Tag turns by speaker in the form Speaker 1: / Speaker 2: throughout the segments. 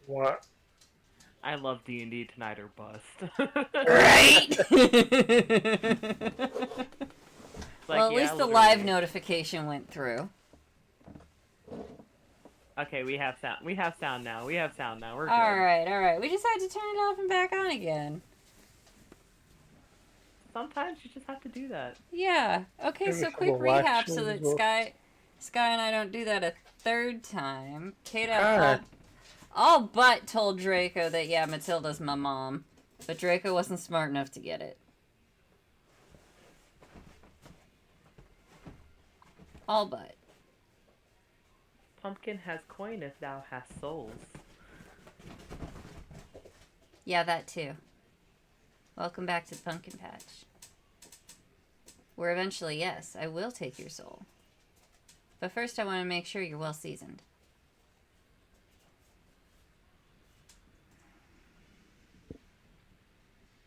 Speaker 1: What?
Speaker 2: I love D&D tonight or bust.
Speaker 3: Right?
Speaker 2: Like,
Speaker 3: Well, at
Speaker 2: yeah,
Speaker 3: least the
Speaker 2: literally.
Speaker 3: live notification went through.
Speaker 2: Okay, we have sound. We have sound now. We have sound now. We're good.
Speaker 3: Alright. We just had to turn it off and back on again.
Speaker 2: Sometimes you just have to do that.
Speaker 3: Yeah. Okay, so quick
Speaker 1: Well,
Speaker 3: recap so
Speaker 1: actually,
Speaker 3: that Sky and I don't do that a third time. Cadha
Speaker 1: Alright.
Speaker 3: all but told Draco that, yeah, Matilda's my mom. But Draco wasn't smart enough to get it. All but.
Speaker 2: Pumpkin has coin if thou hast souls.
Speaker 3: Yeah, that too. Welcome back to the Pumpkin Patch. Where eventually, yes, I will take your soul. But first I want to make sure you're well seasoned.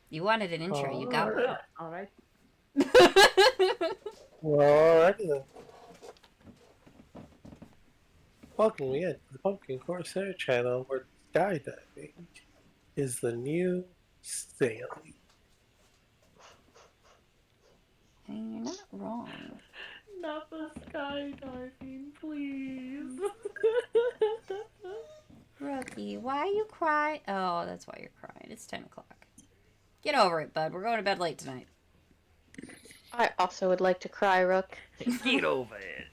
Speaker 3: You wanted an intro, you got one.
Speaker 2: Alright.
Speaker 1: Well, alrighty then. Welcome again to the PumpkinCorsair channel, where skydiving is the new sailing.
Speaker 3: And you're not wrong.
Speaker 2: Not the skydiving, please.
Speaker 3: Rookie, why are you crying? Oh, that's why you're crying. It's 10 o'clock. Get over it, bud. We're going to bed late tonight.
Speaker 4: I also would like to cry, Rook.
Speaker 2: Get over it.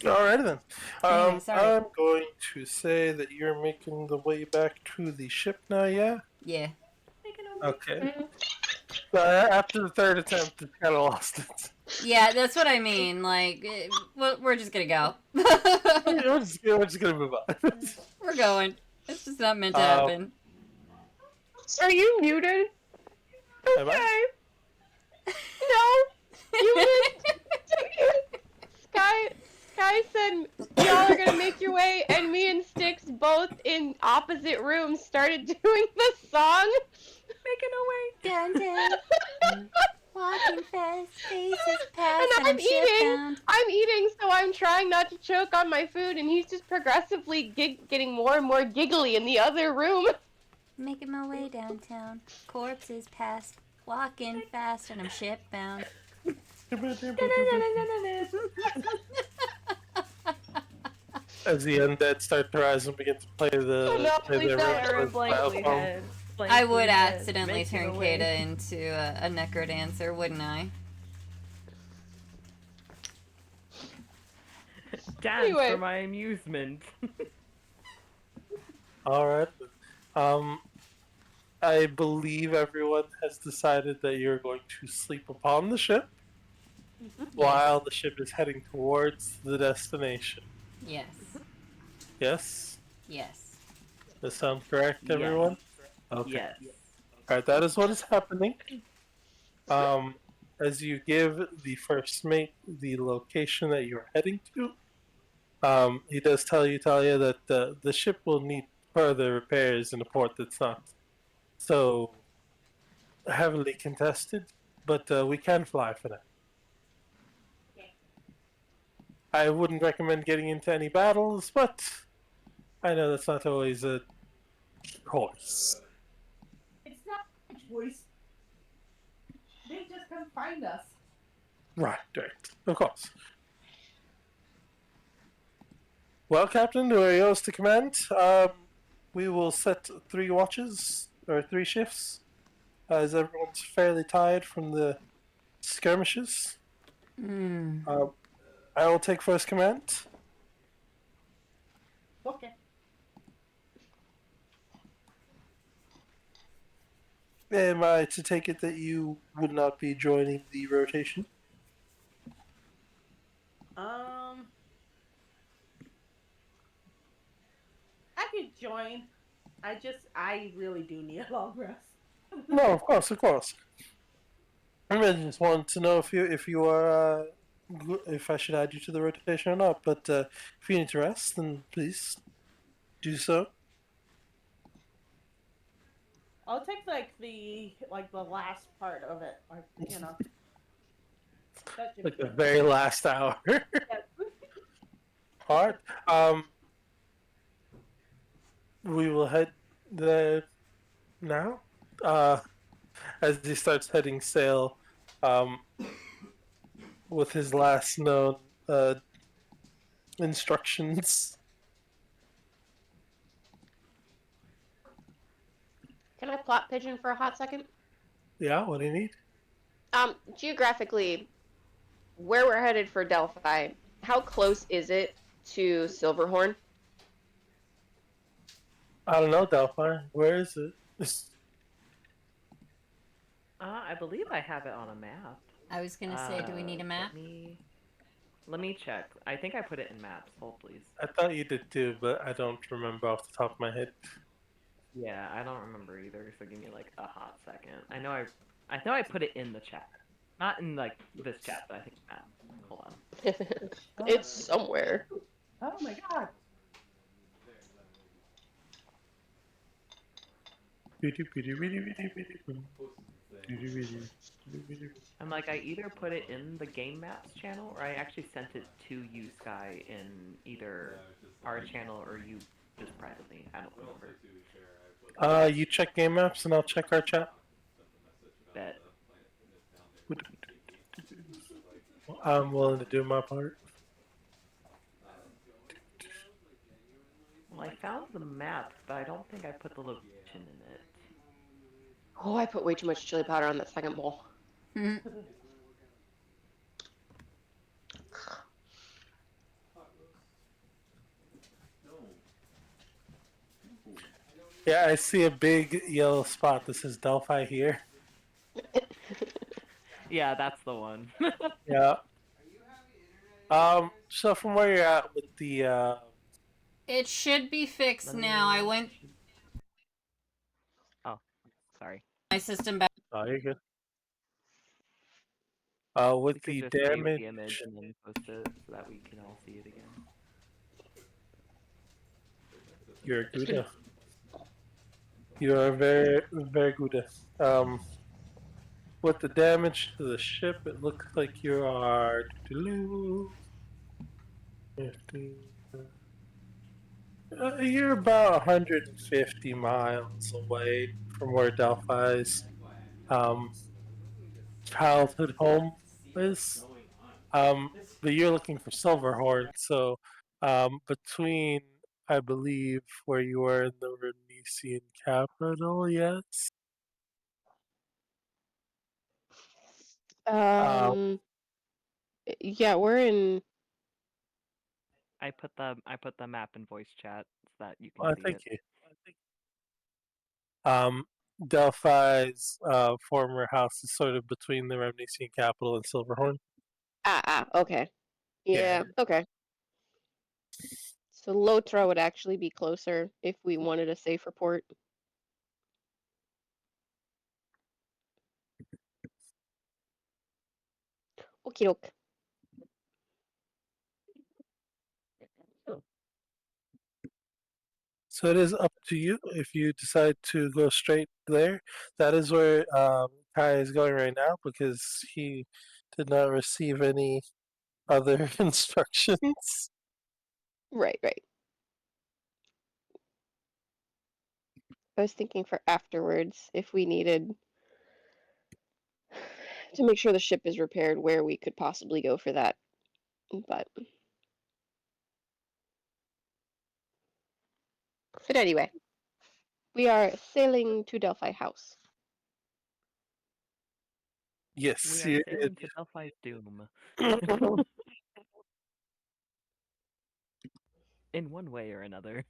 Speaker 1: Alrighty then.
Speaker 3: sorry.
Speaker 1: I'm going to say that you're making the way back to the ship now, yeah?
Speaker 3: Yeah.
Speaker 1: Okay. After the third attempt, it's kind of lost it.
Speaker 3: Yeah, that's what I mean. Like, we're just gonna go.
Speaker 1: we're just gonna move on.
Speaker 3: We're going. It's just not meant to happen.
Speaker 4: Are you muted?
Speaker 1: Am I?
Speaker 4: No! You Sky said y'all are gonna make your way, and me and Styx, both in opposite rooms, started doing the song.
Speaker 3: Making our way downtown. Walking fast, faces past,
Speaker 4: And I'm eating.
Speaker 3: shipbound.
Speaker 4: I'm eating, so I'm trying not to choke on my food, and he's just progressively getting more and more giggly in the other room.
Speaker 3: Making my way downtown. Corpses past, walking fast, and I'm shipbound.
Speaker 1: As the undead start to rise and begin to play
Speaker 3: I would accidentally turn Cadha into a necrodancer, wouldn't I?
Speaker 2: Dance
Speaker 4: Anyway.
Speaker 2: for my amusement.
Speaker 1: Alright. I believe everyone has decided that you're going to sleep upon the ship while the ship is heading towards the destination.
Speaker 3: Yes.
Speaker 1: Yes?
Speaker 3: Yes.
Speaker 1: Does that sound correct, everyone? Okay.
Speaker 2: Yes.
Speaker 1: Alright, that is what is happening. As you give the first mate the location that you're heading to, he does tell you, Talia, that the ship will need further repairs in a port that's not so heavily contested, but we can fly for that. I wouldn't recommend getting into any battles, but I know that's not always a choice.
Speaker 5: It's not a choice. They just come find us.
Speaker 1: Right, of course. Well, Captain, you are yours to command. We will set 3 watches, or 3 shifts, as everyone's fairly tired from the skirmishes. I will take first command.
Speaker 5: Okay.
Speaker 1: Am I to take it that you would not be joining the rotation?
Speaker 5: I could join. I really do need a long rest.
Speaker 1: No, of course. I just wanted to know if you are if I should add you to the rotation or not. But if you need to rest, then please do so.
Speaker 5: I'll take the last part of it, you know.
Speaker 1: Like the very last hour. Alright. We will head there now. As he starts heading sail, with his last known instructions.
Speaker 4: Can I plot pigeon for a hot second?
Speaker 1: Yeah, what do you need?
Speaker 4: Geographically, where we're headed for Delphi, how close is it to Silverhorn?
Speaker 1: I don't know, Delphi. Where is it?
Speaker 2: I believe I have it on a map.
Speaker 3: I was gonna say, do we need a map?
Speaker 2: Let me check. I think I put it in maps. Hold, please.
Speaker 1: I thought you did too, but I don't remember off the top of my head.
Speaker 2: Yeah, I don't remember either. So give me like a hot second. I know I put it in the chat, not in like this chat, but I think map. Hold on.
Speaker 4: It's somewhere.
Speaker 5: Oh my god.
Speaker 2: I'm like, I either put it in the game maps channel, or I actually sent it to you, Sky, in either our channel or you just privately. I don't remember.
Speaker 1: You check game maps and I'll check our chat.
Speaker 2: Bet.
Speaker 1: I'm willing to do my part.
Speaker 2: Well, I found the map, but I don't think I put the location in it.
Speaker 4: Oh, I put way too much chili powder on that second bowl.
Speaker 1: Yeah, I see a big yellow spot. This is Delphi here.
Speaker 2: Yeah, that's the one.
Speaker 1: Yeah. So from where you're at with the
Speaker 3: It should be fixed now. I went
Speaker 2: Oh, sorry.
Speaker 3: my system back.
Speaker 1: oh, you're good. With
Speaker 2: We could
Speaker 1: the
Speaker 2: just save
Speaker 1: damage,
Speaker 2: the image and then post it so that we can all see it again.
Speaker 1: you're a Gouda. You are very, very good. With the damage to the ship, it looks like you are. 50, you're about 150 miles away from where Delphi's childhood home is. But you're looking for Silverhorn, so between, I believe, where you were in the Renesian capital, yes.
Speaker 4: Yeah, we're in.
Speaker 2: I put the map in voice chat so that you
Speaker 1: Well,
Speaker 2: can see
Speaker 1: thank
Speaker 2: it.
Speaker 1: you. Delphi's former house is sort of between the Remnesian capital and Silverhorn.
Speaker 4: Okay. Yeah, okay. So Lotra would actually be closer if we wanted a safe report. Okie doke.
Speaker 1: So it is up to you if you decide to go straight there. That is where Kai is going right now because he did not receive any other instructions.
Speaker 4: Right. I was thinking for afterwards if we needed to make sure the ship is repaired where we could possibly go for that. But anyway, we are sailing to Delphi House.
Speaker 1: Yes,
Speaker 2: We are sailing to Delphi's doom. In one way or another.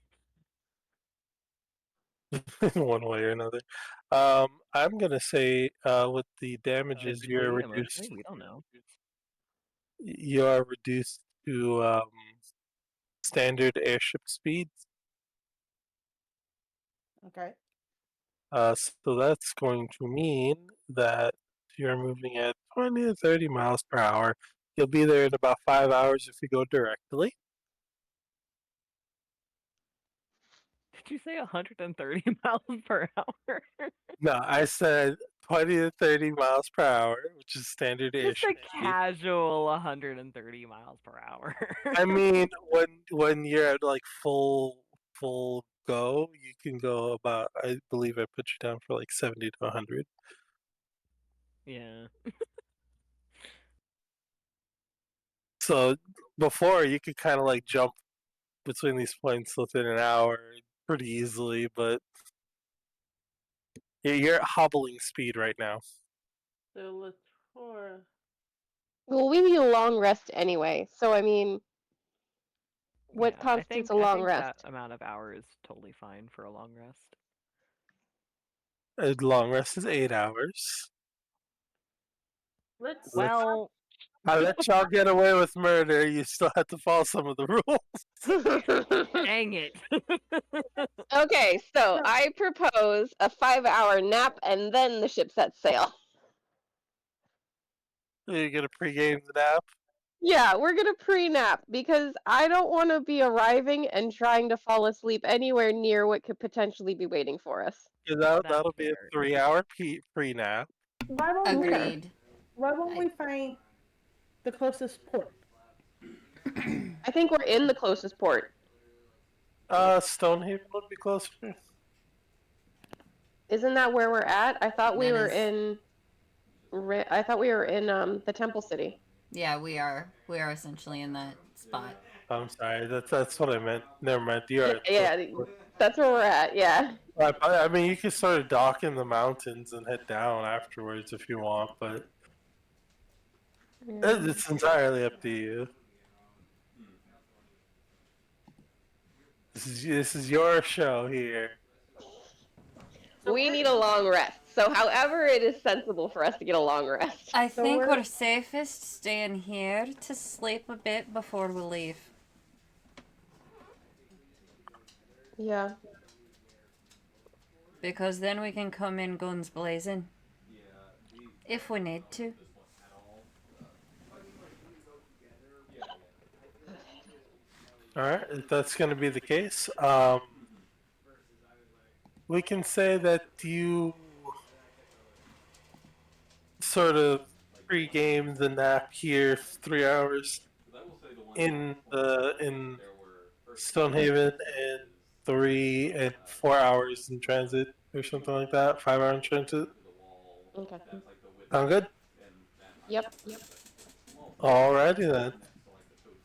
Speaker 1: in one way or another. I'm gonna say with the damages you're
Speaker 2: Physically,
Speaker 1: reduced.
Speaker 2: emotionally, we don't know.
Speaker 1: You are reduced to standard airship speeds.
Speaker 5: Okay.
Speaker 1: So that's going to mean that you're moving at 20 to 30 miles per hour. You'll be there in about 5 hours if you go directly.
Speaker 2: Did you say 130 miles per hour?
Speaker 1: No, I said 20 to 30 miles per hour, which is standard air
Speaker 2: Just a
Speaker 1: speed.
Speaker 2: casual 130 miles per hour.
Speaker 1: I mean, when you're at like full go, you can go about. I believe I put you down for like 70 to 100.
Speaker 2: Yeah.
Speaker 1: So before you could kind of like jump between these points within an hour pretty easily, but you're at hobbling speed right now.
Speaker 6: So let's for.
Speaker 4: Well, we need a long rest anyway. So I mean, what
Speaker 2: Yeah,
Speaker 4: constitutes a
Speaker 2: I
Speaker 4: long
Speaker 2: think
Speaker 4: rest?
Speaker 2: that amount of hours is totally fine for a long rest.
Speaker 1: A long rest is 8 hours.
Speaker 6: Let's.
Speaker 2: Well,
Speaker 1: I let y'all get away with murder. You still have to follow some of the rules.
Speaker 2: dang it.
Speaker 4: Okay, so I propose a 5-hour nap and then the ship sets sail.
Speaker 1: You're gonna pregame the nap.
Speaker 4: Yeah, we're gonna pre-nap because I don't want to be arriving and trying to fall asleep anywhere near what could potentially be waiting for us.
Speaker 1: That'll be a
Speaker 2: fair.
Speaker 1: 3-hour pre-nap.
Speaker 5: Why won't
Speaker 3: Agreed.
Speaker 5: Why won't we find the closest port?
Speaker 4: I think we're in the closest port.
Speaker 1: Stonehaven would be closer.
Speaker 4: Isn't that where we're at? I thought we
Speaker 3: That
Speaker 4: were
Speaker 3: is-
Speaker 4: in. I thought we were in the Temple City.
Speaker 3: Yeah, we are. We are essentially in that spot.
Speaker 1: I'm sorry, that's what I meant. Never mind. You are.
Speaker 4: Yeah, that's where we're at. Yeah.
Speaker 1: I mean, you can sort of dock in the mountains and head down afterwards if you want, but it's entirely up to you. This is your show here.
Speaker 4: We need a long rest. So, however, it is sensible for us to get a long rest.
Speaker 3: I
Speaker 5: So
Speaker 3: think
Speaker 5: we're-
Speaker 3: we're safest staying here to sleep a bit before we leave.
Speaker 4: Yeah.
Speaker 3: Because then we can come in guns blazing. If we need to.
Speaker 1: Alright, if that's going to be the case, we can say that you sort of pre-game the nap here 3 hours in Stonehaven and 3 and 4 hours in transit or something like that. 5 hours in transit.
Speaker 4: Okay.
Speaker 1: Sound good?
Speaker 4: Yep.
Speaker 1: Alrighty then.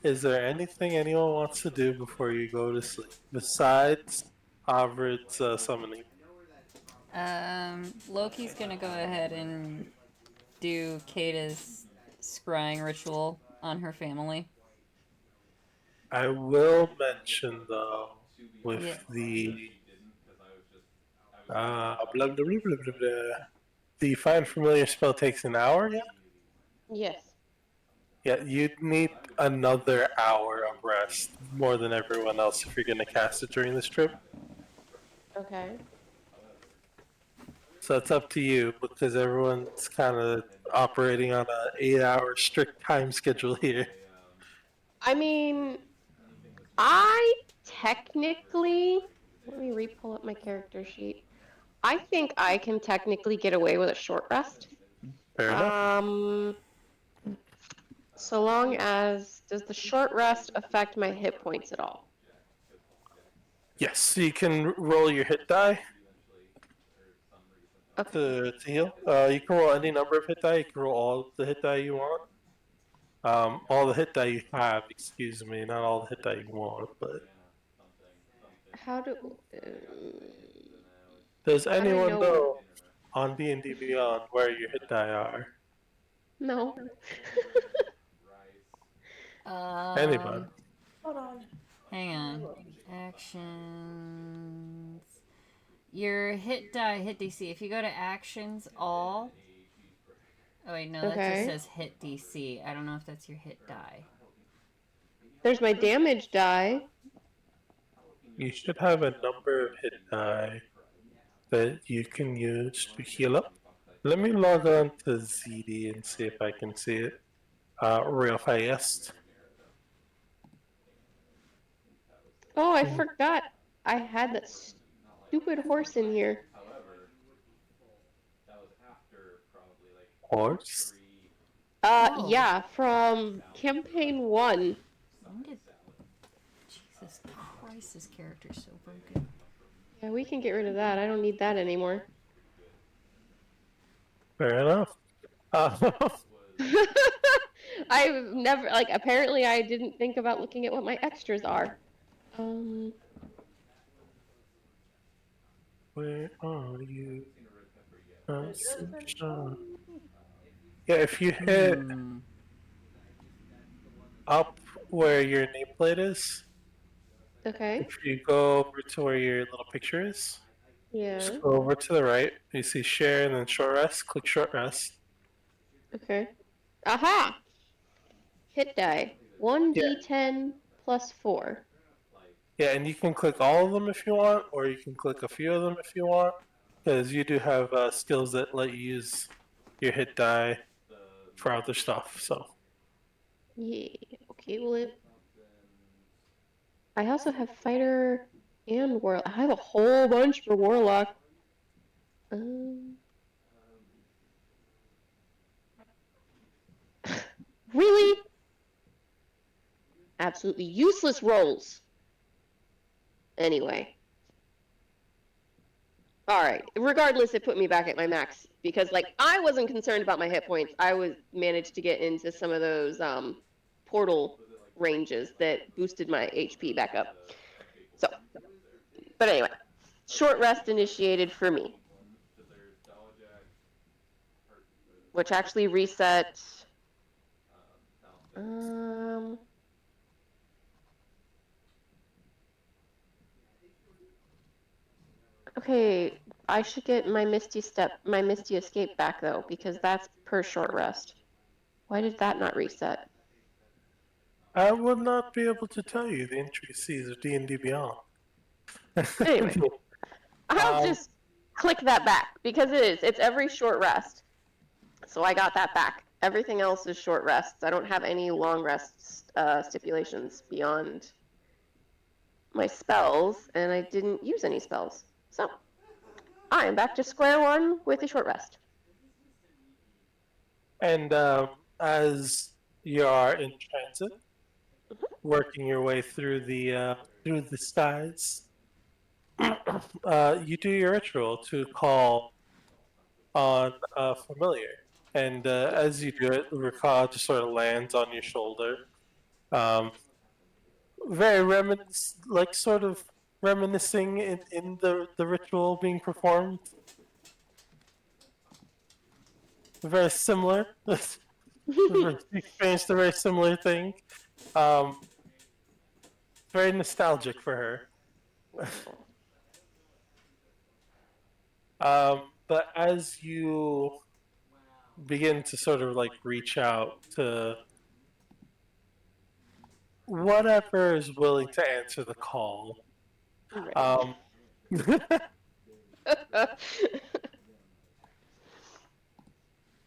Speaker 1: Is there anything anyone wants to do before you go to sleep besides Avrid's summoning?
Speaker 3: Loki's gonna go ahead and do Cadha's scrying ritual on her family.
Speaker 1: I will mention though, with
Speaker 3: Yeah.
Speaker 1: the blah, blah, blah, blah, blah, blah. The find familiar spell takes an hour. Yeah.
Speaker 4: Yes.
Speaker 1: Yeah, you'd need another hour of rest more than everyone else if you're gonna cast it during this trip.
Speaker 4: Okay.
Speaker 1: So it's up to you because everyone's kind of operating on a 8-hour strict time schedule here.
Speaker 4: I mean, I technically. Let me re-pull up my character sheet. I think I can technically get away with a short rest.
Speaker 1: Fair enough.
Speaker 4: So long as does the short rest affect my hit points at all?
Speaker 1: Yes, so you can roll your hit die
Speaker 4: Okay.
Speaker 1: to heal. You can roll any number of hit die. You can roll all the hit die you want. All the hit die you have, excuse me, not all the hit die you want, but
Speaker 4: How do?
Speaker 1: does
Speaker 4: do I
Speaker 1: anyone
Speaker 4: know-
Speaker 1: know on D&D Beyond where your hit die are?
Speaker 4: No.
Speaker 1: Anybody?
Speaker 5: Hold on.
Speaker 3: Hang on. Actions. Your hit die, hit DC. If you go to actions, all. Oh wait, no, that
Speaker 4: Okay.
Speaker 3: just says hit DC. I don't know if that's your hit die.
Speaker 4: There's my damage die.
Speaker 1: You should have a number of hit die that you can use to heal up. Let me log on to ZD and see if I can see it real fast.
Speaker 4: Oh, I forgot. I had that stupid horse in here.
Speaker 1: horse?
Speaker 3: Oh.
Speaker 4: Yeah, from campaign 1.
Speaker 3: When did... Jesus Christ, this character's so broken.
Speaker 4: Yeah, we can get rid of that. I don't need that anymore.
Speaker 1: Fair enough.
Speaker 4: I've never, like, apparently I didn't think about looking at what my extras are.
Speaker 1: Where are you? Yeah, if you hit up where your nameplate is,
Speaker 4: Okay.
Speaker 1: if you go over to where your little picture is,
Speaker 4: Yeah.
Speaker 1: just go over to the right. You see share and then short rest. Click short rest.
Speaker 4: Okay. Aha! Hit die. 1d10 plus 4.
Speaker 1: Yeah, and you can click all of them if you want, or you can click a few of them if you want, because you do have skills that let you use your hit die for other stuff. So
Speaker 4: Yeah. Okay, well I also have fighter and warlock. I have a whole bunch for warlock. Really? Absolutely useless rolls. Anyway. Alright. Regardless, it put me back at my max. Because, like, I wasn't concerned about my hit points. I managed to get into some of those portal ranges that boosted my HP back up. So, but anyway. Short rest initiated for me. Which actually reset... Okay, I should get my Misty Escape back though, because that's per short rest. Why did that not reset?
Speaker 1: I would not be able to tell you the intricacies of D&D Beyond.
Speaker 4: Anyway, I'll just click that back, because it's every short rest. So I got that back. Everything else is short rests. I don't have any long rest stipulations beyond my spells, and I didn't use any spells. So, I am back to square one with a short rest.
Speaker 1: And as you are in transit, working your way through the skies, you do your ritual to call on a familiar. And as you do it, Rakah just sort of lands on your shoulder. Very sort of reminiscing in the ritual being performed. Very similar. We experienced a very similar thing. Very nostalgic for her. But as you begin to sort of like reach out to whatever is willing to answer the call,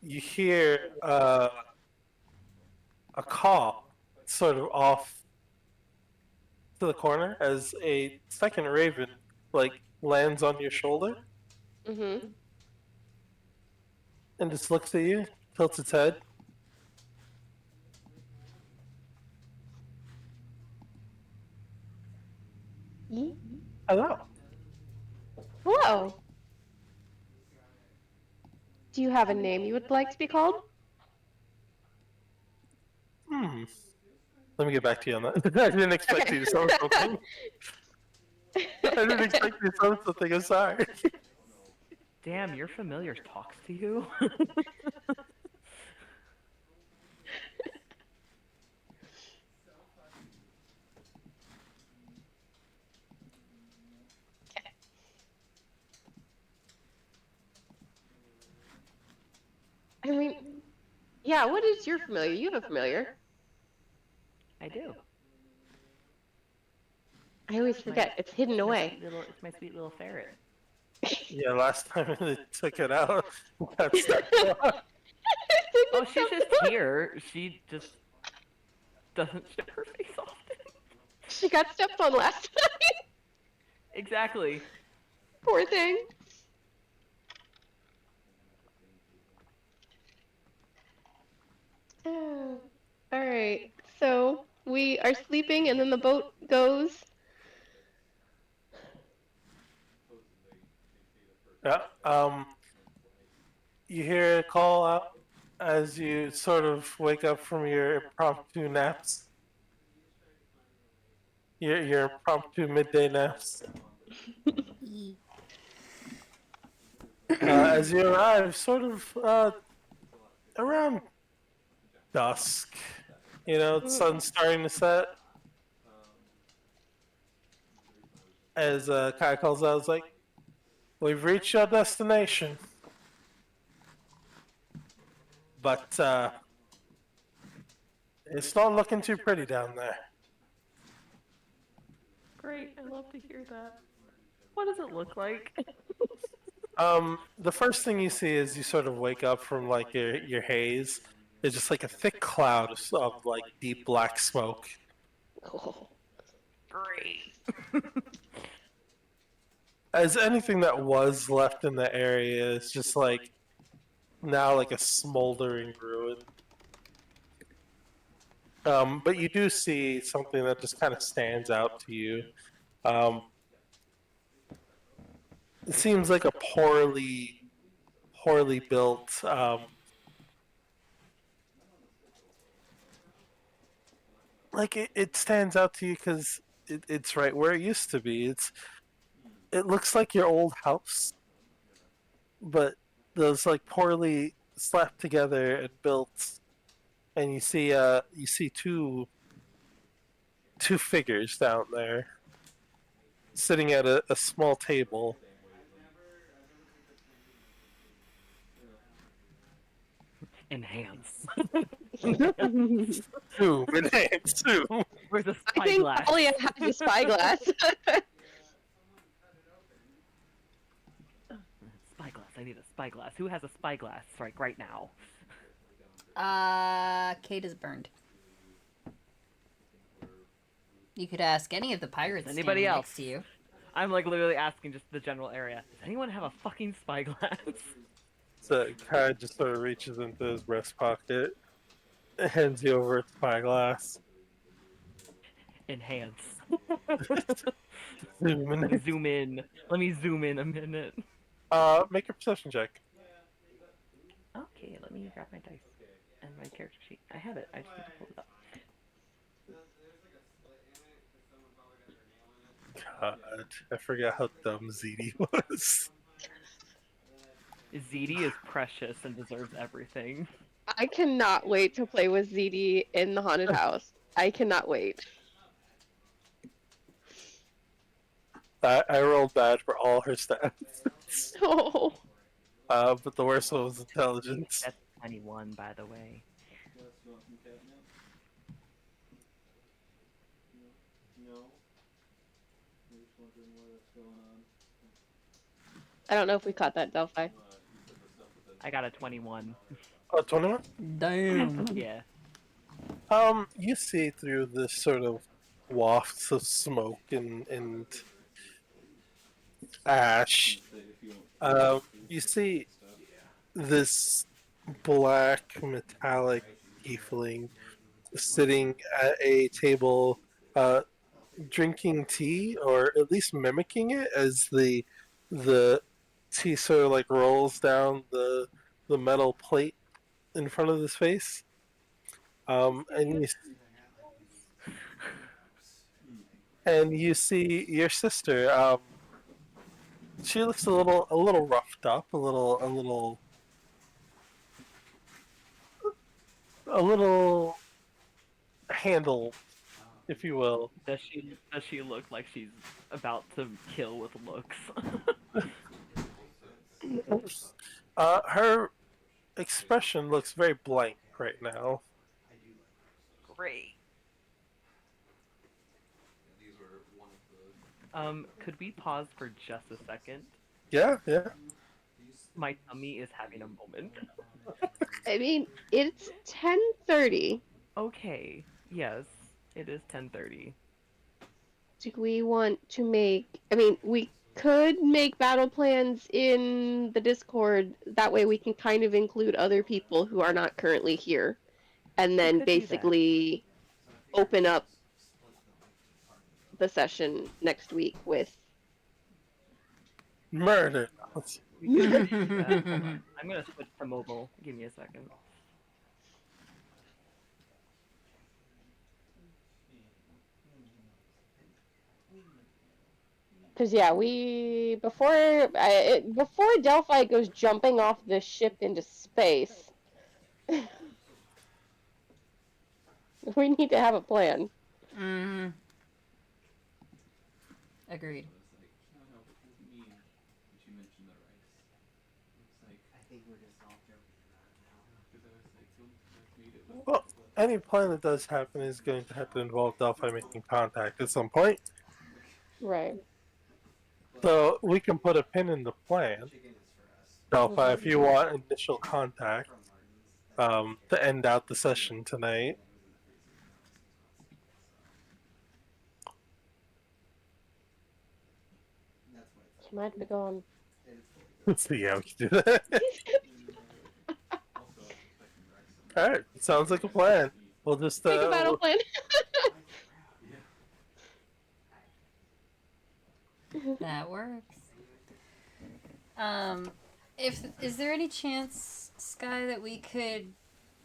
Speaker 1: you hear a call sort of off to the corner as a second raven like lands on your shoulder.
Speaker 4: Mm-hmm.
Speaker 1: And just looks at you, tilts its head. Hello.
Speaker 4: Hello. Do you have a name you would like to be called?
Speaker 1: Let me get back to you on that. I didn't expect you to say something. I didn't expect you to say something. I'm sorry.
Speaker 2: Damn, your familiar talks to you?
Speaker 4: I mean, yeah, what is your familiar? You have a familiar.
Speaker 2: I do.
Speaker 4: I always forget. It's hidden away.
Speaker 2: It's my sweet little ferret.
Speaker 1: Yeah, last time they took it out. That's
Speaker 2: Oh, she's just here. She just doesn't show her face often.
Speaker 4: She got stepped on last time. we are sleeping and then the boat goes.
Speaker 1: Yeah. You hear a call out as you sort of wake up from your impromptu naps. Your impromptu midday naps. As you arrive, sort of around dusk. You know, the sun's starting to set. As Kai calls out, it's like, we've reached our destination. But it's not looking too pretty down there.
Speaker 2: Great, I love to hear that. What does it look like?
Speaker 1: The first thing you see is you sort of wake up from like your haze. It's just like a thick cloud of like deep black smoke.
Speaker 4: Oh.
Speaker 2: Great.
Speaker 1: As anything that was left in the area is just like now like a smoldering ruin. But you do see something that just kind of stands out to you. It seems like a poorly built like it stands out to you because it's right where it used to be. It looks like your old house, but those like poorly slapped together and built, and you see two figures down there sitting at a small table.
Speaker 2: Enhance.
Speaker 1: Zoom, enhance, zoom.
Speaker 2: Where's the
Speaker 4: I think
Speaker 2: spyglass?
Speaker 4: Talia has a spyglass.
Speaker 2: Spyglass. I need a spyglass. Who has a spyglass right now?
Speaker 3: Cadha's burned. You could ask any of the pirates
Speaker 2: Anybody
Speaker 3: standing
Speaker 2: else?
Speaker 3: next to you.
Speaker 2: I'm like literally asking just the general area. Does anyone have a fucking spyglass?
Speaker 1: So Kai just sort of reaches into his breast pocket, hands you over a spyglass.
Speaker 2: Enhance.
Speaker 1: Zoom
Speaker 2: Let me
Speaker 1: in.
Speaker 2: zoom in. Let me zoom in a minute.
Speaker 1: Make a perception check.
Speaker 2: Okay, let me grab my dice and my character sheet. I have it. I just need to pull it up.
Speaker 1: God, I forgot how dumb ZD was.
Speaker 2: ZD is precious and deserves everything.
Speaker 4: I cannot wait to play with ZD in the haunted house. I cannot wait.
Speaker 1: I rolled bad for all her stats.
Speaker 4: Oh.
Speaker 1: But the worst one was intelligence.
Speaker 2: That's 21, by the way.
Speaker 4: I don't know if we caught that, Delphi.
Speaker 2: I got a 21.
Speaker 1: Oh, 21?
Speaker 3: Damn.
Speaker 2: Yeah.
Speaker 1: You see through this sort of wafts of smoke and ash. You see this black metallic tiefling sitting at a table, drinking tea, or at least mimicking it as the tea sort of like rolls down the metal plate in front of his face. And you see your sister. She looks a little roughed up, a little handled, if you will.
Speaker 2: Does she look like she's about to kill with looks?
Speaker 1: Her expression looks very blank right now.
Speaker 2: Great. Could we pause for just a second?
Speaker 1: Yeah.
Speaker 2: My tummy is having a moment.
Speaker 4: I mean, it's 10:30.
Speaker 2: Okay, yes, it is 10:30.
Speaker 4: Do we want to make... I mean, we could make battle plans in the Discord. That way we can kind of include other people who are not currently here. And then
Speaker 2: could do that.
Speaker 4: basically open up the session next week with
Speaker 1: Murder.
Speaker 2: We can do that. Hold on. I'm gonna switch to mobile. Give me a second.
Speaker 4: because yeah, before Delphi goes jumping off the ship into space, we need to have a plan.
Speaker 3: Mm-hmm. Agreed.
Speaker 1: Well, any plan that does happen is going to have to involve Delphi making contact at some point.
Speaker 4: Right.
Speaker 1: So we can put a pin in the plan. Delphi, if you want initial contact to end out the session tonight.
Speaker 4: She might be gone.
Speaker 1: Let's see how we can do that. Alright, sounds like a plan. We'll just
Speaker 4: Make a battle plan.
Speaker 3: That works. Is there any chance, Sky, that we could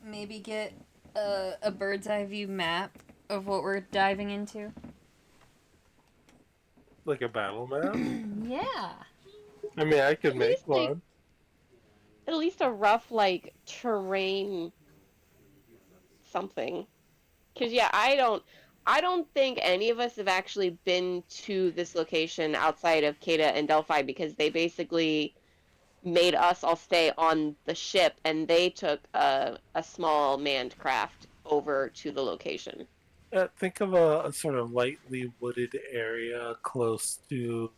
Speaker 3: maybe get a bird's eye view map of what we're diving into?
Speaker 1: Like a battle map?
Speaker 3: Yeah.
Speaker 1: I mean, I could
Speaker 4: At
Speaker 1: make
Speaker 4: least, like,
Speaker 1: one.
Speaker 4: At least a rough, like, terrain something. Because, yeah, I don't think any of us have actually been to this location outside of Cadha and Delphi, because they basically made us all stay on the ship, and they took a small manned craft over to the location.
Speaker 1: Think of a sort of lightly wooded area close to...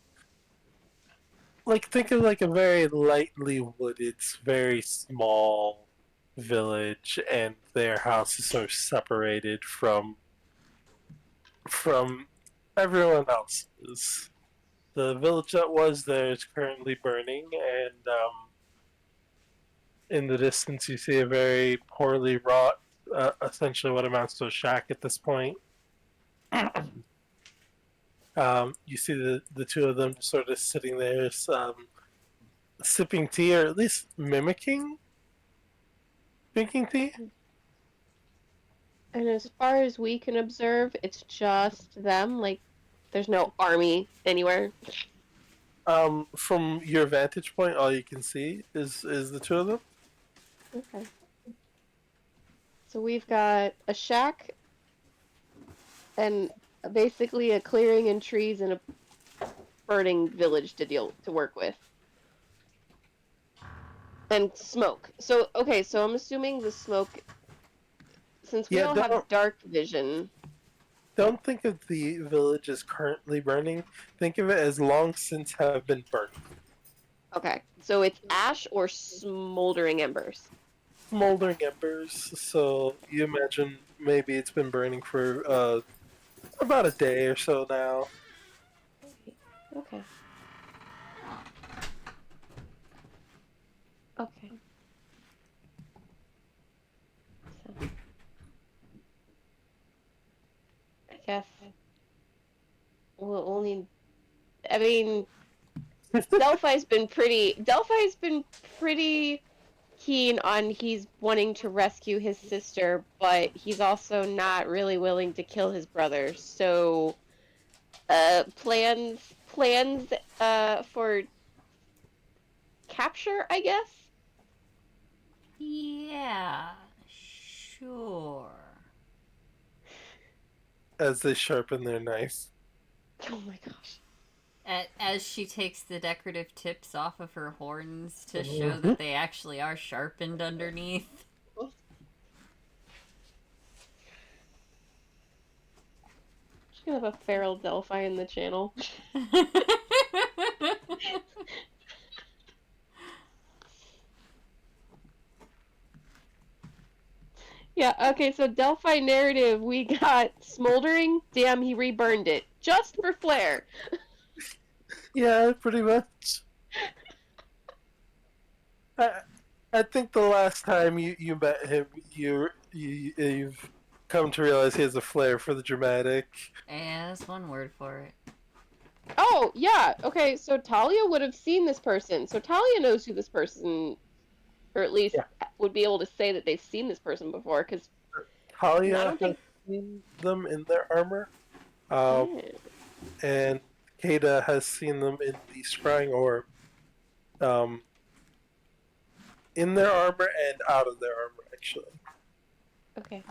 Speaker 1: Like, think of like a very lightly wooded, very small village, and their house is sort of separated from everyone else's. The village that was there is currently burning, and in the distance you see a very poorly wrought, essentially what amounts to a shack at this point. You see the two of them sort of sitting there, sipping tea, or at least mimicking drinking tea.
Speaker 4: And as far as we can observe, it's just them. Like, there's no army anywhere.
Speaker 1: From your vantage point, all you can see is the two of them.
Speaker 4: Okay. So we've got a shack and basically a clearing and trees and a burning village to work with. And smoke. So, okay, so I'm assuming the smoke, since we all have dark vision.
Speaker 1: Don't think of the village as currently burning. Think of it as long since have been burnt.
Speaker 4: Okay, so it's ash or smoldering embers?
Speaker 1: Smoldering embers, so you imagine maybe it's been burning for about a day or so now.
Speaker 4: Okay. Okay. So, I guess we'll only. I mean, Delphi's been pretty keen on he's wanting to rescue his sister, but he's also not really willing to kill his brother. So, plans for capture, I guess.
Speaker 3: Yeah, sure.
Speaker 1: As they sharpen their knife.
Speaker 4: Oh my gosh.
Speaker 3: As she takes the decorative tips off of her horns to show that they actually are sharpened underneath.
Speaker 4: She's gonna have a feral Delphi in the channel. Yeah, okay, so Delphi narrative, we got smoldering. Damn, he reburned it. Just for Flaire.
Speaker 1: Yeah, pretty much. I think the last time you met him, you've come to realize he has a flair for the dramatic.
Speaker 3: Yeah, that's one word for it.
Speaker 4: Oh, yeah. Okay, so Talia would have seen this person. So Talia knows who this person, or at least would be able to say that they've seen this person before, because
Speaker 1: Talia has seen them in their armor, and Cadha has seen them in the scrying orb, in their armor and out of their armor, actually.
Speaker 4: Okay.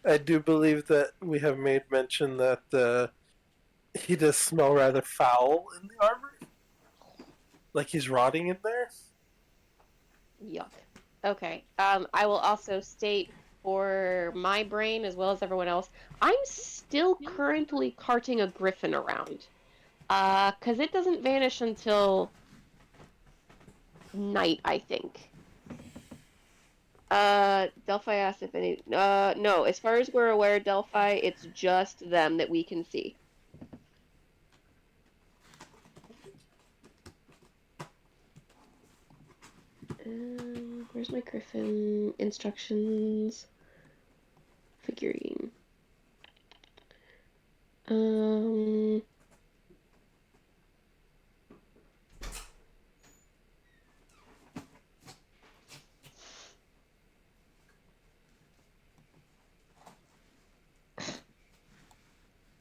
Speaker 1: I do believe that we have made mention that he does smell rather foul in the armor. Like he's rotting in there.
Speaker 4: Yuck. Okay. I will also state for my brain, as well as everyone else, I'm still currently carting a griffin around. Because it doesn't vanish until night, I think. Delphi asked if any... no, as far as we're aware, Delphi, it's just them that we can see. Where's my griffin? Instructions. Figurine.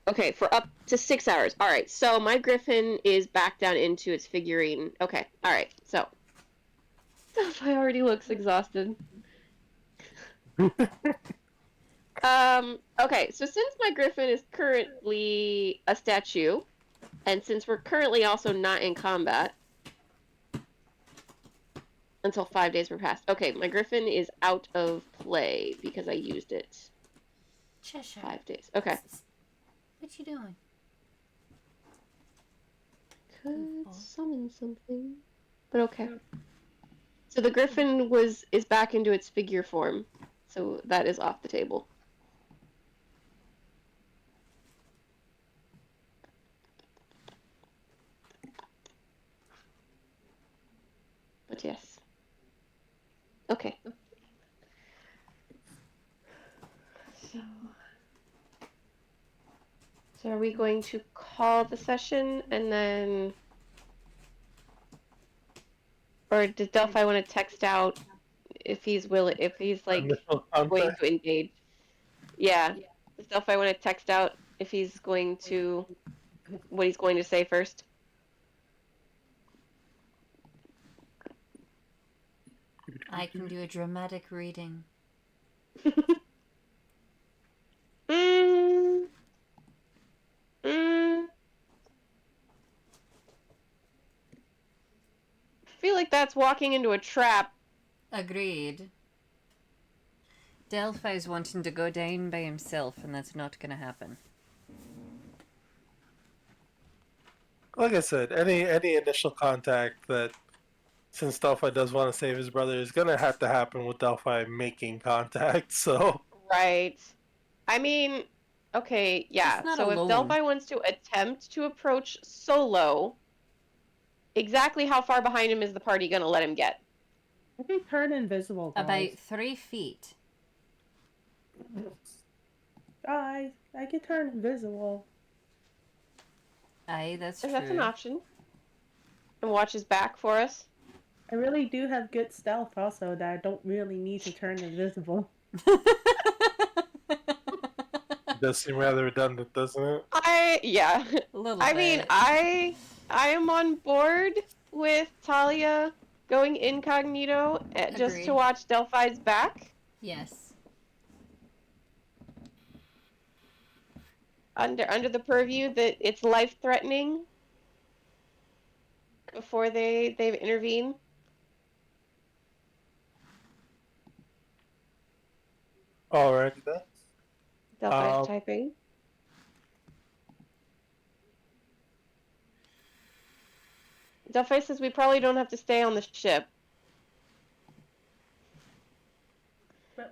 Speaker 4: Okay, for up to 6 hours. Alright, so my griffin is back down into its figurine. Okay, alright, so. Delphi already looks exhausted. Okay, so since my griffin is currently a statue, and since we're currently also not in combat, until 5 days were passed. Okay, my griffin is out of play because I used it.
Speaker 3: Cheshire.
Speaker 4: 5 days. Okay.
Speaker 3: What you doing?
Speaker 4: Could summon something. But okay. So the griffin is back into its figure form. So that is off the table. But yes. Okay. So are we going to call the session and then... Or does Delphi want to text out if he's like going to engage? Yeah. Does Delphi want to text out if he's going to... what he's going to say first?
Speaker 3: I can do a dramatic reading. I feel like that's walking into a trap. Agreed. Delphi's wanting to go down by himself, and that's not going to happen.
Speaker 1: Like I said, any initial contact that, since Delphi does want to save his brother, is gonna have to happen with Delphi making contact. So
Speaker 4: Right. I mean, okay, yeah. So if Delphi wants to attempt to approach solo, exactly how far behind him is the party gonna let him get?
Speaker 5: I can turn invisible, guys.
Speaker 3: About 3 feet.
Speaker 5: Guys, I can turn invisible.
Speaker 3: Aye, that's true.
Speaker 4: That's an option. And watch his back for us.
Speaker 5: I really do have good stealth also that I don't really need to turn invisible.
Speaker 1: it does seem rather redundant, doesn't it?
Speaker 4: Yeah.
Speaker 3: A little
Speaker 4: I
Speaker 3: bit.
Speaker 4: mean, I am on board with Talia going incognito just
Speaker 3: Agreed.
Speaker 4: to watch Delphi's back.
Speaker 3: Yes.
Speaker 4: Under the purview that it's life-threatening before they intervene.
Speaker 1: Alrighty then.
Speaker 4: Delphi's typing. Delphi says we probably don't have to stay on the ship.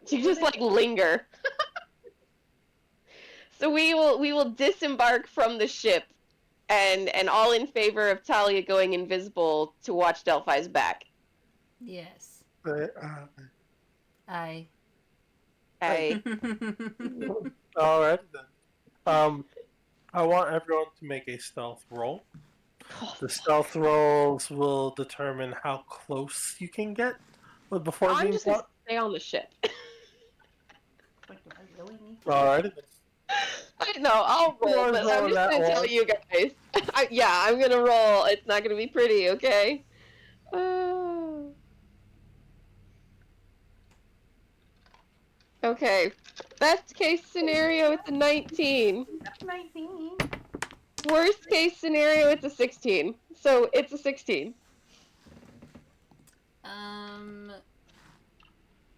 Speaker 4: You just like linger. So we will disembark from the ship, and all in favor of Talia going invisible to watch Delphi's back.
Speaker 3: Yes.
Speaker 1: Uh,
Speaker 3: Aye.
Speaker 4: Hey.
Speaker 1: All right then. I want everyone to make a stealth roll. The stealth rolls will determine how close you can get before
Speaker 4: I'm
Speaker 1: being
Speaker 4: just gonna
Speaker 1: caught.
Speaker 4: stay on the ship.
Speaker 5: Like, do I really need
Speaker 1: All right then.
Speaker 4: I know, I'll roll,
Speaker 1: Everyone's
Speaker 4: but I'm
Speaker 1: rolling
Speaker 4: just
Speaker 1: that
Speaker 4: gonna tell
Speaker 1: one.
Speaker 4: you guys. Yeah, I'm gonna roll. It's not gonna be pretty, okay? Okay. Best case scenario, it's a 19.
Speaker 5: That's 19.
Speaker 4: Worst case scenario, it's a 16. So it's a 16.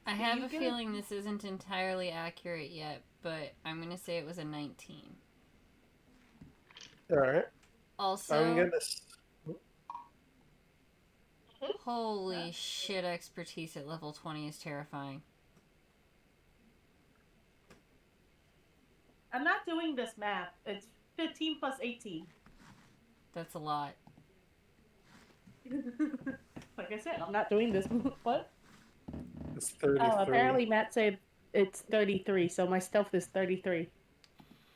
Speaker 3: I have
Speaker 5: You
Speaker 3: a
Speaker 5: get-
Speaker 3: feeling this isn't entirely accurate yet, but I'm gonna say it was a 19.
Speaker 1: All right.
Speaker 3: Also,
Speaker 1: I'm gonna.
Speaker 3: holy shit, expertise at level 20 is terrifying.
Speaker 5: I'm not doing this math. It's 15 plus 18.
Speaker 3: That's a lot.
Speaker 5: Like I said, I'm not doing this. What?
Speaker 1: It's 33.
Speaker 5: Oh, apparently Matt said it's 33, so my stealth is 33.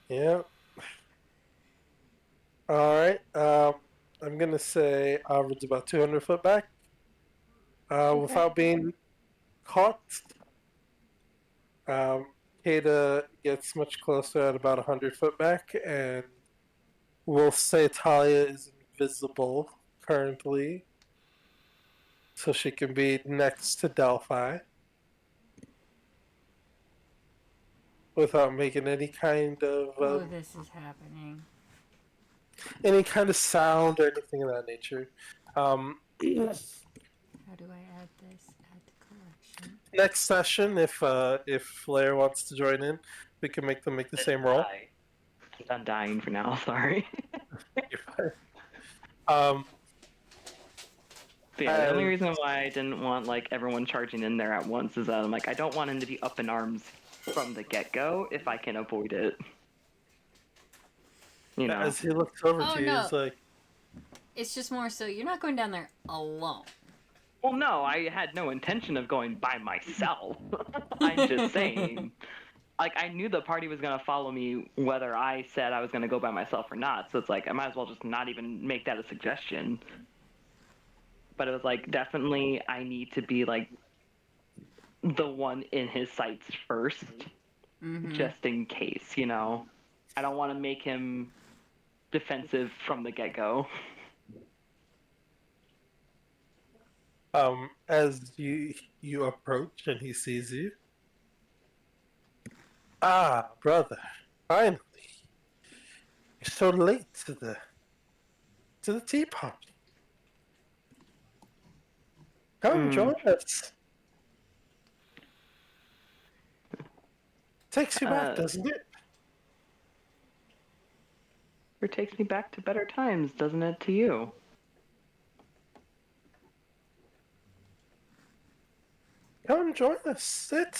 Speaker 1: Yeah. All right. I'm gonna say Avrid's about 200 foot back. Without being caught. Cadha gets much closer at about 100 foot back, and we'll say Talia is invisible currently, so she can be next to Delphi without making any kind of
Speaker 3: This is happening.
Speaker 1: sound or anything of that nature.
Speaker 3: How do I add this? Add to collection.
Speaker 1: Next session, if Flaire wants to join in, we can make them make the same roll.
Speaker 2: I'm done dying for now. Sorry.
Speaker 1: You're fine.
Speaker 2: But yeah, the only reason why I didn't want like everyone charging in there at once is that I'm like I don't want him to be up in arms from the get-go if I can avoid it. You know.
Speaker 1: As he looks over
Speaker 3: Oh,
Speaker 1: to you,
Speaker 3: no.
Speaker 1: he's like,
Speaker 3: It's just more so you're not going down there alone.
Speaker 2: Well, no, I had no intention of going by myself. I'm just saying. Like, I knew the party was going to follow me whether I said I was going to go by myself or not. So it's like, I might as well just not even make that a suggestion. But it was like, definitely, I need to be, like, the one in his sights first. Just in case, you know? I don't want to make him defensive from the get-go.
Speaker 1: as you approach and he sees you. Ah, brother, finally. You're so late to the teapot. Come join us. Takes you back, doesn't it?
Speaker 2: It takes me back to better times, doesn't it, to you?
Speaker 1: Come join us. Sit.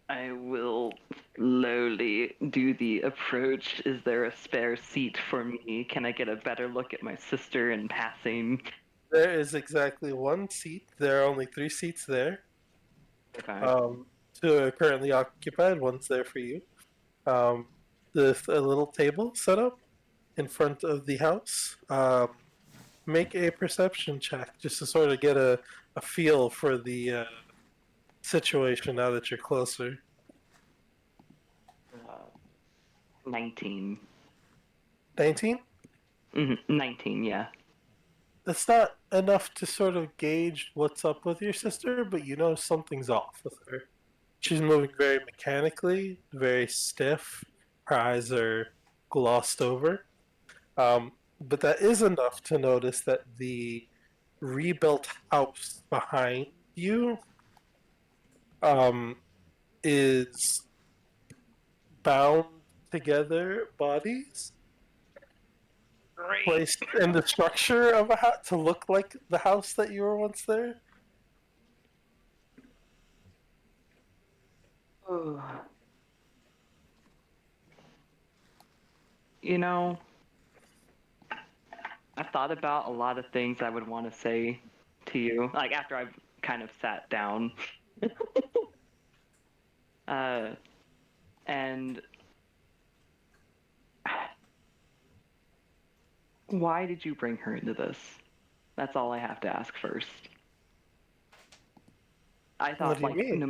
Speaker 2: I will slowly do the approach. Is there a spare seat for me? Can I get a better look at my sister in passing?
Speaker 1: There is exactly one seat. There are only 3 seats there.
Speaker 2: Okay.
Speaker 1: 2 are currently occupied. One's there for you. There's a little table set up in front of the house. Make a perception check just to sort of get a feel for the situation now that you're closer.
Speaker 2: 19.
Speaker 1: 19?
Speaker 2: 19, yeah.
Speaker 1: That's not enough to sort of gauge what's up with your sister, but you know something's off with her. She's moving very mechanically, very stiff. Her eyes are glossed over. But that is enough to notice that the rebuilt house behind you is bound together bodies placed in the structure of a house to look like the house that you were once there.
Speaker 2: You know, I've thought about a lot of things I would want to say to you, like after I've kind of sat down. And why did you bring her into this? That's all I have to ask first. I thought,
Speaker 1: What do you mean?
Speaker 2: no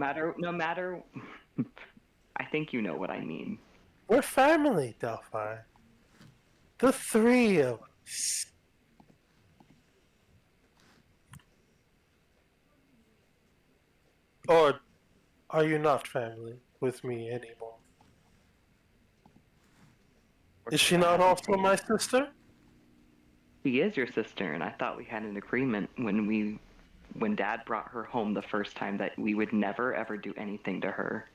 Speaker 2: matter, I think you know what I mean.
Speaker 1: We're family, Delphi. The three of us. Or are you not family with me anymore? Is she not also my sister?
Speaker 2: She is your sister, and I thought we had an agreement when Dad brought her home the first time that we would never ever do anything to her.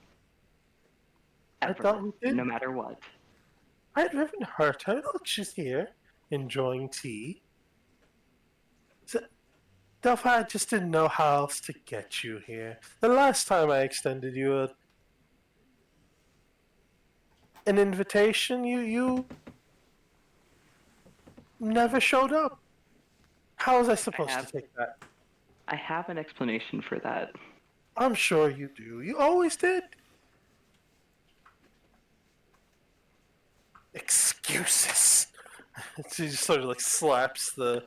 Speaker 2: Ever,
Speaker 1: I thought we did.
Speaker 2: no matter what.
Speaker 1: I haven't hurt her. Look, she's here, enjoying tea. Delphi, I just didn't know how else to get you here. The last time I extended you an invitation, you never showed up. How was I supposed to take that?
Speaker 2: I have an explanation for that.
Speaker 1: I'm sure you do. You always did. Excuses. She just sort of like slaps the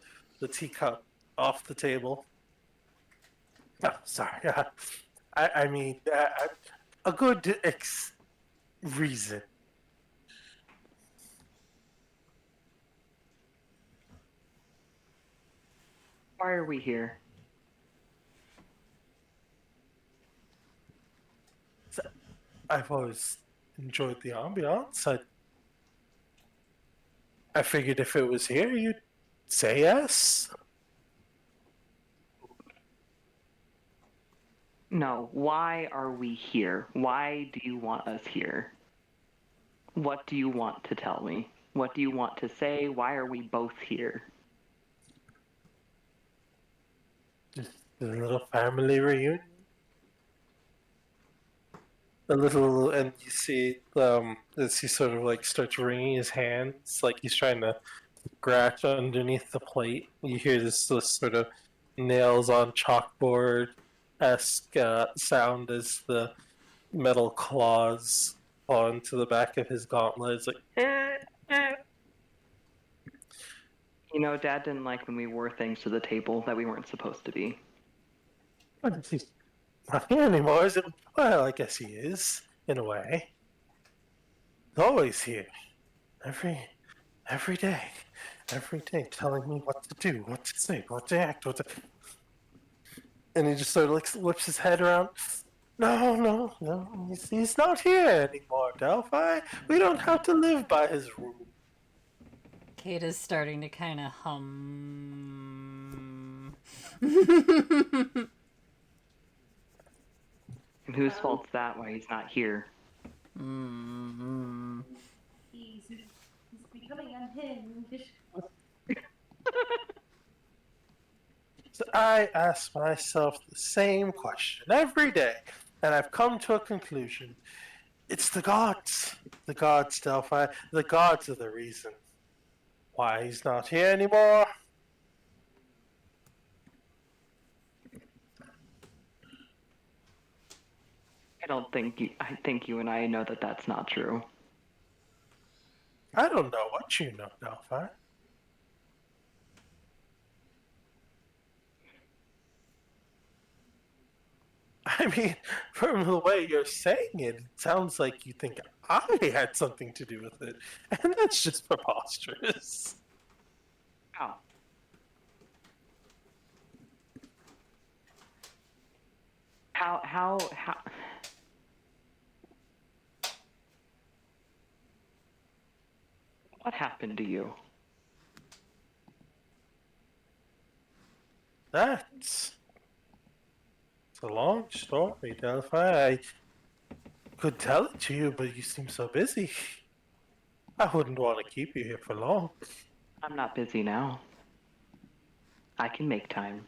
Speaker 1: teacup off the table. Oh, sorry. I mean, a good reason.
Speaker 2: Why are we here?
Speaker 1: I've always enjoyed the ambiance. I figured if it was here, you'd say yes.
Speaker 2: No, why are we here? Why do you want us here? What do you want to tell me? What do you want to say? Why are we both here?
Speaker 1: Just a little family reunion. A little, and you see, as he sort of like starts wringing his hands, like he's trying to scratch underneath the plate. You hear this sort of nails on chalkboard-esque sound as the metal claws onto the back of his gauntlet. It's like,
Speaker 2: You know, Dad didn't like when we wore things to the table that we weren't supposed to be.
Speaker 1: he's not here anymore, is it? Well, I guess he is, in a way. He's always here. Every day, telling me what to do, what to say, what to act, what to... And he just sort of like whips his head around. No, he's not here anymore, Delphi. We don't have to live by his rule.
Speaker 3: Cadha's starting to kind of hum.
Speaker 2: And whose fault's that? Why he's not here?
Speaker 3: Mm-hmm.
Speaker 5: He's becoming unhinged.
Speaker 1: So I ask myself the same question every day, and I've come to a conclusion. It's the gods. The gods, Delphi. The gods are the reason why he's not here anymore.
Speaker 2: I think you and I know that that's not true.
Speaker 1: I don't know what you know, Delphi. I mean, from the way you're saying it, it sounds like you think I had something to do with it, and that's just preposterous.
Speaker 2: How? How? What happened to you?
Speaker 1: It's a long story, Delphi. I could tell it to you, but you seem so busy. I wouldn't want to keep you here for long.
Speaker 2: I'm not busy now. I can make time.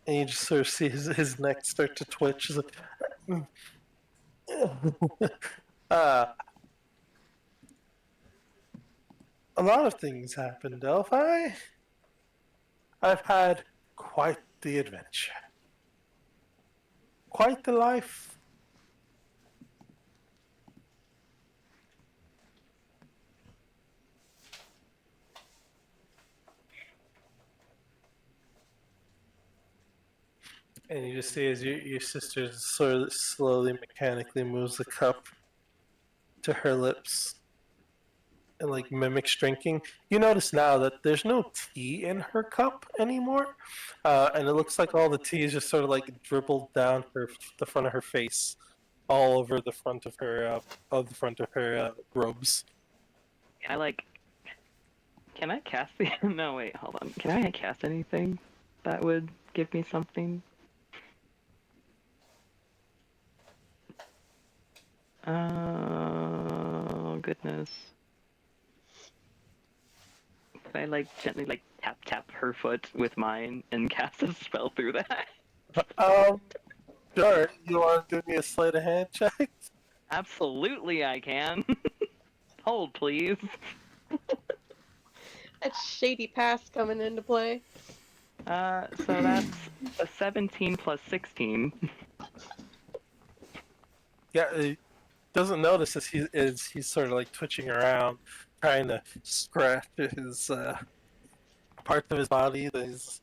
Speaker 1: And you just sort of see his neck start to twitch. He's like, a lot of things happened, Delphi. I've had quite the adventure. quite the life. And you just see as your sister sort of slowly, mechanically moves the cup to her lips and like mimics drinking. You notice now that there's no tea in her cup anymore, and it looks like all the tea is just sort of like dribbled down the front of her face, all over the front of her robes.
Speaker 2: Can I cast the? No, wait, hold on. Can I cast anything that would give me something? Oh goodness. Could I like gently like tap her foot with mine and cast a spell through that?
Speaker 1: Sure. You want to do me a sleight of hand check?
Speaker 2: Absolutely, I can. Hold, please.
Speaker 4: That shady past coming into play.
Speaker 2: So that's a 17 plus 16.
Speaker 1: Yeah, he doesn't notice as he's sort of like twitching around, trying to scratch his parts of his body that he's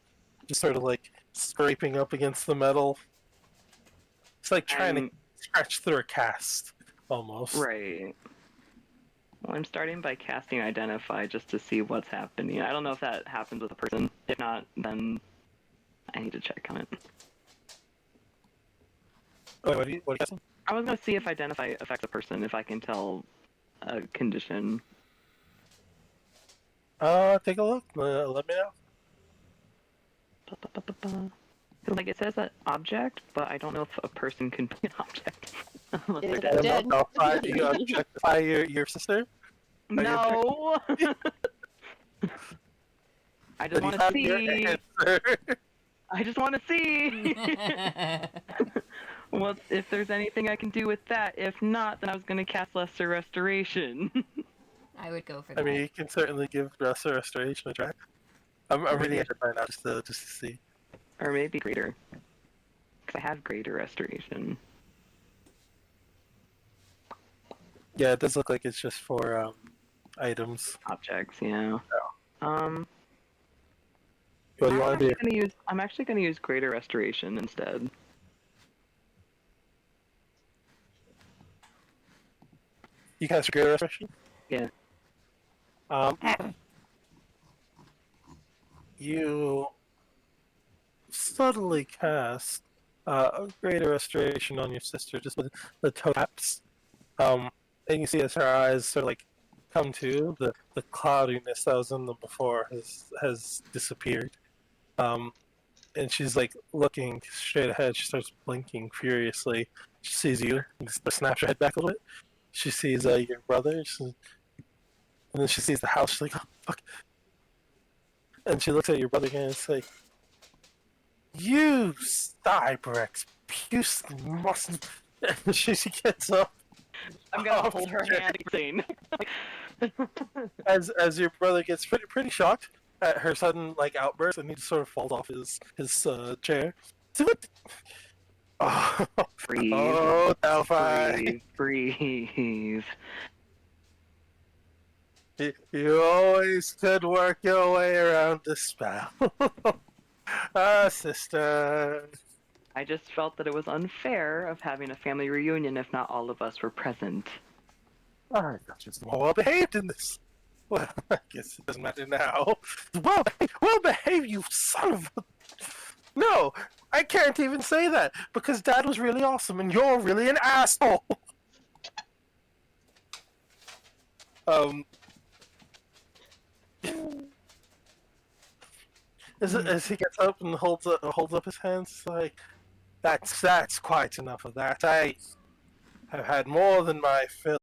Speaker 1: just sort of like scraping up against the metal. It's like trying to scratch through a cast, almost.
Speaker 2: Right. Well, I'm starting by casting Identify just to see what's happening. I don't know if that happens with a person. If not, then I need to check on it.
Speaker 1: Wait, what are you casting?
Speaker 2: I was going to see if Identify affects a person, if I can tell a condition.
Speaker 1: Take a look. Let me know.
Speaker 2: Like, it says that object, but I don't know if a person can be an object. Unless
Speaker 4: Is
Speaker 2: they're
Speaker 4: that
Speaker 2: dead.
Speaker 4: dead?
Speaker 1: Do you objectify your sister?
Speaker 2: No! I just want to see! I just want to see! Well, if there's anything I can do with that. If not, then I was going to cast Lesser Restoration.
Speaker 3: I would go for that.
Speaker 1: I mean, you can certainly give Lesser Restoration a try. I'm reading it right now just to see.
Speaker 2: Or maybe Greater. Because I have Greater Restoration.
Speaker 1: Yeah, it does look like it's just for items.
Speaker 2: Objects, yeah.
Speaker 1: What do you want to do?
Speaker 2: I'm actually going to use Greater Restoration instead.
Speaker 1: You cast Greater Restoration?
Speaker 2: Yeah.
Speaker 1: You subtly cast a Greater Restoration on your sister just with the toe taps. And you see as her eyes sort of like come to, the cloudiness that was in them before has disappeared. And she's like looking straight ahead. She starts blinking furiously. She sees you. Snaps her head back a little bit. She sees your brother. And then she sees the house. She's like, oh, fuck. And she looks at your brother again and it's like, you Cybrex, puce mustn't. And she gets up.
Speaker 2: I'm gonna hold her hand insane.
Speaker 1: As your brother gets pretty shocked at her sudden like outburst, and he just sort of falls off his chair. So what? Oh,
Speaker 2: Breathe.
Speaker 1: Oh, Delphi.
Speaker 2: Breathe.
Speaker 1: You always could work your way around the spell. Sister.
Speaker 2: I just felt that it was unfair of having a family reunion if not all of us were present.
Speaker 1: I got just well behaved in this. Well, I guess it doesn't matter now. Well behaved, you son of a... No, I can't even say that because Dad was really awesome and you're really an asshole. As he gets up and holds up his hands, like, that's quite enough of that. I have had more than my fill